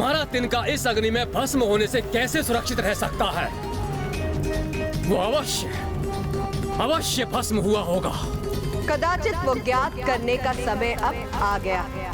तुम्हारा तिनका इस अग्नि में भस्म होने से कैसे सुरक्षित रह सकता है? वो अवश्य भस्म हुआ होगा। कदाचित वो ज्ञात करने का समय अब आ गया है।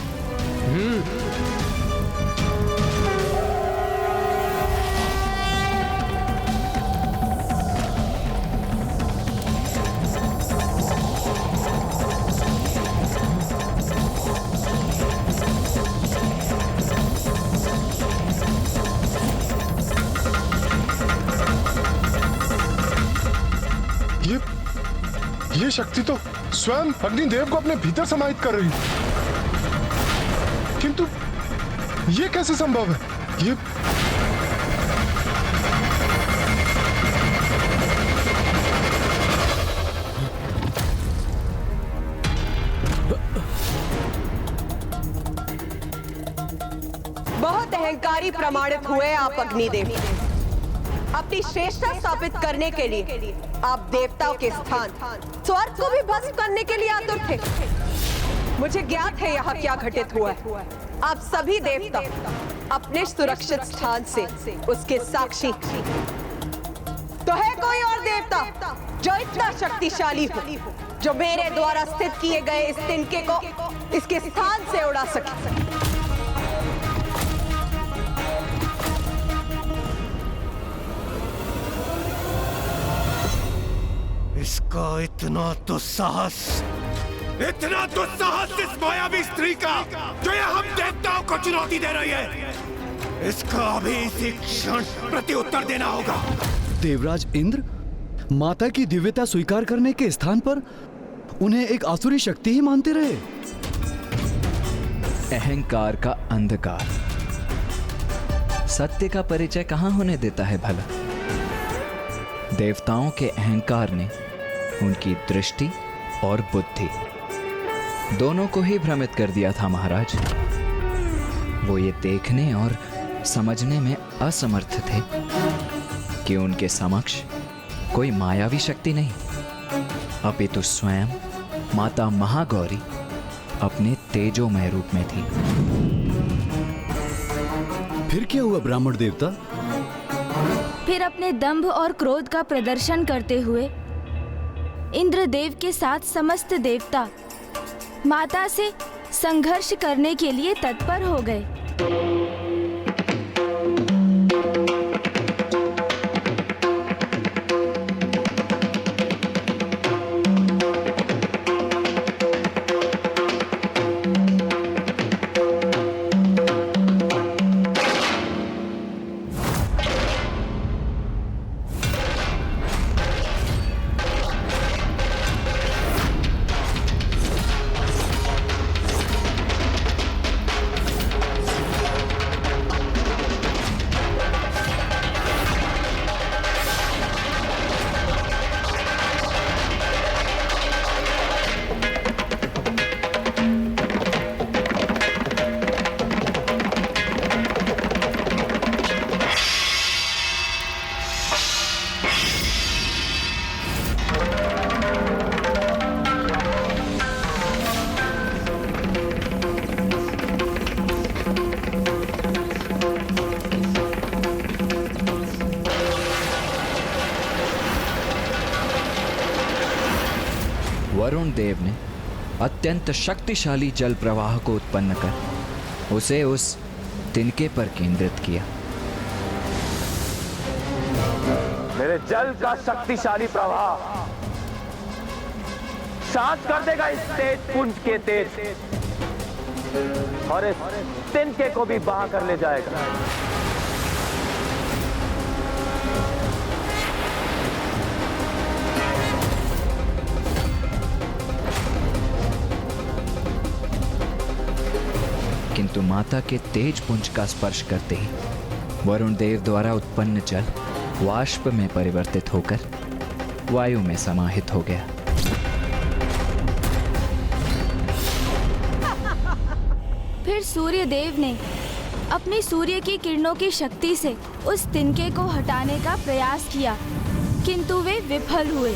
ये शक्ति तो स्वयं अग्निदेव को अपने भीतर समाहित कर रही है, किंतु ये कैसे संभव है? ये बहुत अहंकारी प्रमाणित हुए आप अग्निदेव। अपनी श्रेष्ठता स्थापित करने के लिए आप देवताओं के स्थान स्वर्ग को भी भस्म करने के लिए आतुर थे। मुझे ज्ञात है यहाँ क्या घटित हुआ है। आप सभी देवता अपने सुरक्षित स्थान से उसके साक्षी। तो है कोई और देवता जो इतना शक्तिशाली हो, जो मेरे द्वारा स्थित किए गए इस तिनके को इसके स्थान से उड़ा सके? इसका इतना दुस्साहस इस मायावी स्त्री का जो ये हम देवताओं को चुनौती दे रही है, इसका अभी इसी क्षण प्रत्युत्तर देना होगा। देवराज इंद्र माता की दिव्यता स्वीकार करने के स्थान पर उन्हें एक आसुरी शक्ति ही मानते रहे। अहंकार का अंधकार सत्य का परिचय कहां होने देता है भला। देवताओं के अहंकार ने उनकी दृष्टि और बुद्धि दोनों को ही भ्रमित कर दिया था महाराज। वो ये देखने और समझने में असमर्थ थे कि उनके समक्ष कोई मायावी शक्ति नहीं, अपितु स्वयं माता महागौरी अपने तेजोमय रूप में थी। फिर क्या हुआ ब्राह्मण देवता? फिर अपने दंभ और क्रोध का प्रदर्शन करते हुए इंद्रदेव के साथ समस्त देवता माता से संघर्ष करने के लिए तत्पर हो गए। वरुण देव ने अत्यंत शक्तिशाली जल प्रवाह को उत्पन्न कर उसे उस तिनके पर केंद्रित किया। मेरे जल का शक्तिशाली प्रवाह शांत कर देगा इस तेज पुंज के तेज और इस तिनके को भी बहा कर ले जाएगा। किंतु माता के तेज पुंज का स्पर्श करते ही वरुण देव द्वारा उत्पन्न जल वाष्प में परिवर्तित होकर वायु में समाहित हो गया। फिर सूर्य देव ने अपनी सूर्य की किरणों की शक्ति से उस तिनके को हटाने का प्रयास किया, किंतु वे विफल हुए।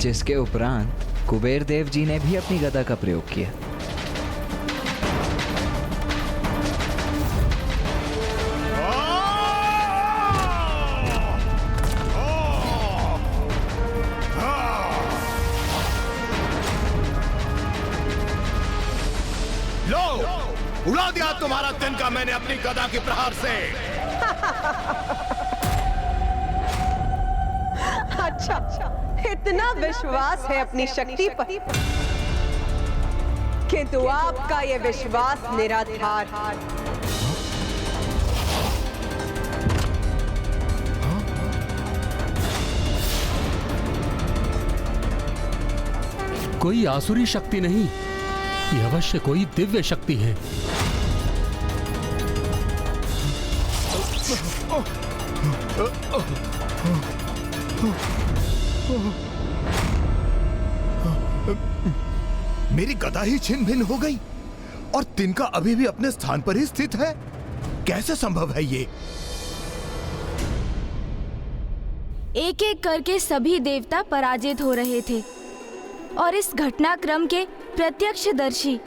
जिसके उपरांत कुबेर देव जी ने भी अपनी गदा का प्रयोग किया। लो, उड़ा दिया तुम्हारा तिनका मैंने अपनी गदा के प्रहार से। अच्छा, इतना विश्वास है अपनी शक्ति पर, किंतु आपका ये विश्वास निराधार। कोई आसुरी शक्ति नहीं, ये अवश्य कोई दिव्य शक्ति है। मेरी गदा ही छिन्न भिन्न हो गई और तिनका अभी भी अपने स्थान पर ही स्थित है। कैसे संभव है ये? एक एक करके सभी देवता पराजित हो रहे थे और इस घटनाक्रम के प्रत्यक्षदर्शी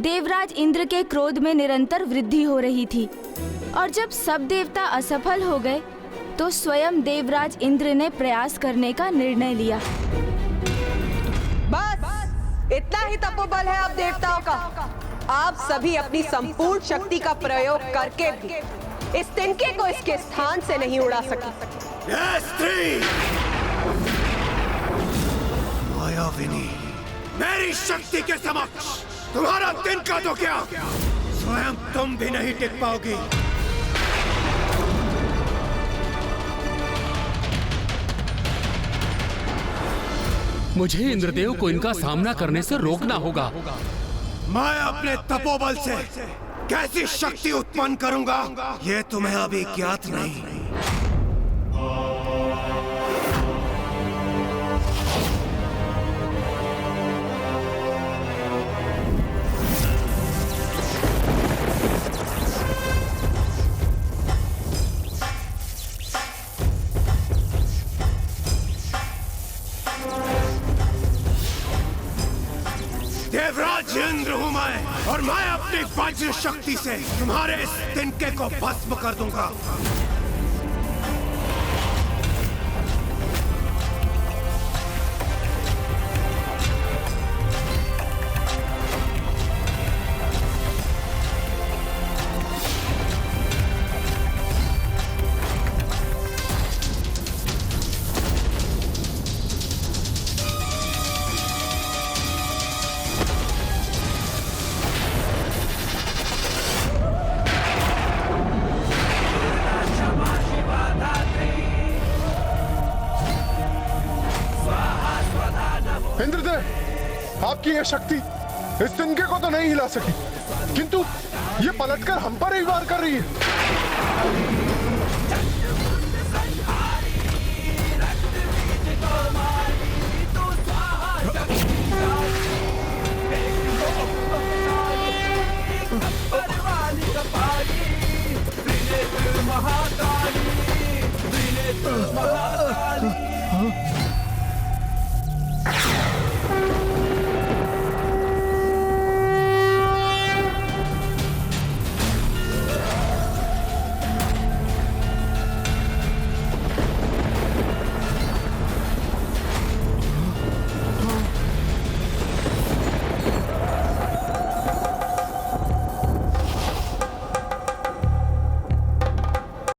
देवराज इंद्र के क्रोध में निरंतर वृद्धि हो रही थी। और जब सब देवता असफल हो गए तो स्वयं देवराज इंद्र ने प्रयास करने का निर्णय लिया। बस इतना ही तपोबल है आप देवताओं का। आप सभी अपनी संपूर्ण शक्ति का प्रयोग करके भी इस तिनके को इसके स्थान से नहीं उड़ा सकी। स्त्री मायाविनी, मेरी शक्ति के समक्ष तुम्हारा तिनका तो क्या, स्वयं तुम भी नहीं टिक पाओगी। मुझे इंद्रदेव को इनका सामना करने से रोकना होगा। मैं अपने तपोबल से कैसी शक्ति उत्पन्न करूंगा, ये तुम्हें अभी ज्ञात नहीं। देवराज इंद्र हूं मैं, और मैं अपनी वज्र शक्ति से तुम्हारे इस तिनके को भस्म कर दूंगा। इंद्रदेव, आपकी यह शक्ति इस तिनके को तो नहीं हिला सकी, किंतु ये पलटकर हम पर ही वार कर रही है।